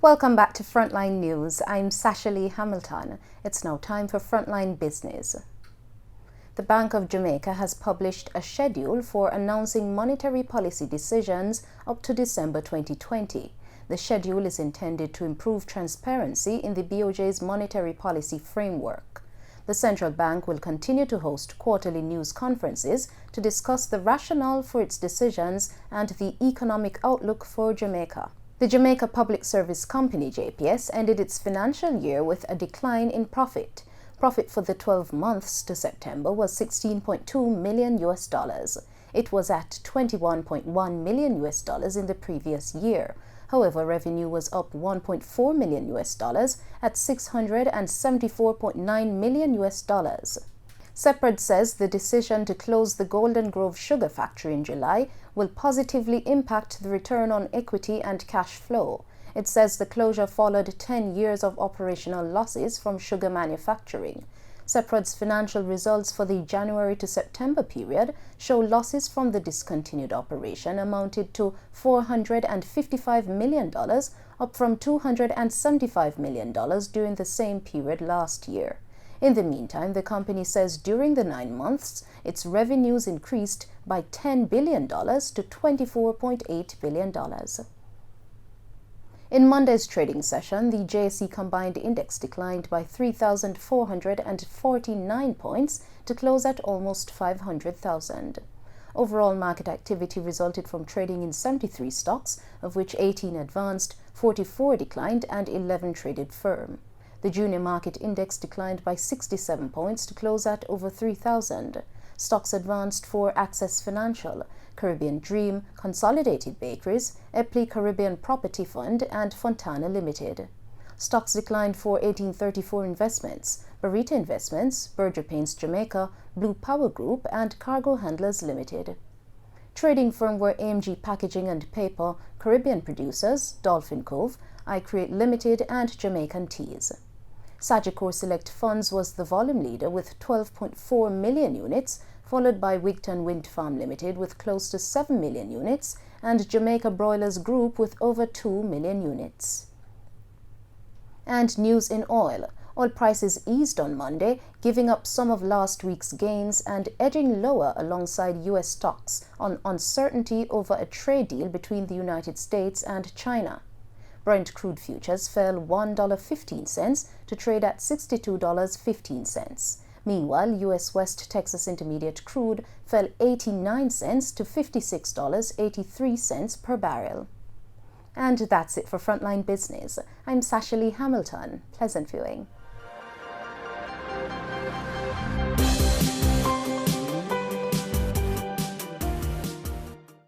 Welcome back to Frontline News. I'm Sasha Lee Hamilton. It's now time for Frontline Business. The Bank of Jamaica has published a schedule for announcing monetary policy decisions up to December 2020. The schedule is intended to improve transparency in the BOJ's monetary policy framework. The central bank will continue to host quarterly news conferences to discuss the rationale for its decisions and the economic outlook for Jamaica. The Jamaica Public Service Company, JPS, ended its financial year with a decline in profit. Profit for the 12 months to September was $16.2 million. It was at $21.1 million in the previous year. However, revenue was up $1.4 million at $674.9 million. Seprad says the decision to close the Golden Grove sugar factory in July will positively impact the return on equity and cash flow. It says the closure followed 10 years of operational losses from sugar manufacturing. Seprad's financial results for the January to September period show losses from the discontinued operation amounted to $455 million, up from $275 million during the same period last year. In the meantime, the company says during the 9 months, its revenues increased by $10 billion to $24.8 billion. In Monday's trading session, the JSE Combined Index declined by 3,449 points to close at almost 500,000. Overall market activity resulted from trading in 73 stocks, of which 18 advanced, 44 declined, and 11 traded firm. The junior market index declined by 67 points to close at over 3,000. Stocks advanced for Access Financial, Caribbean Dream, Consolidated Bakeries, Epley Caribbean Property Fund, and Fontana Limited. Stocks declined for 1834 Investments, Barita Investments, Berger Paints Jamaica, Blue Power Group, and Cargo Handlers Limited. Trading firm were AMG Packaging and Paper, Caribbean Producers, Dolphin Cove, I Create Limited, and Jamaican Teas. Sagicor Select Funds was the volume leader with 12.4 million units, followed by Wigton Wind Farm Limited with close to 7 million units, and Jamaica Broilers Group with over 2 million units. And news in oil. Oil prices eased on Monday, giving up some of last week's gains and edging lower alongside U.S. stocks on uncertainty over a trade deal between the United States and China. Brent crude futures fell $1.15 to trade at $62.15. Meanwhile, U.S. West Texas Intermediate crude fell 89 cents to $56.83 per barrel. And that's it for Frontline Business. I'm Sasha Lee Hamilton. Pleasant viewing.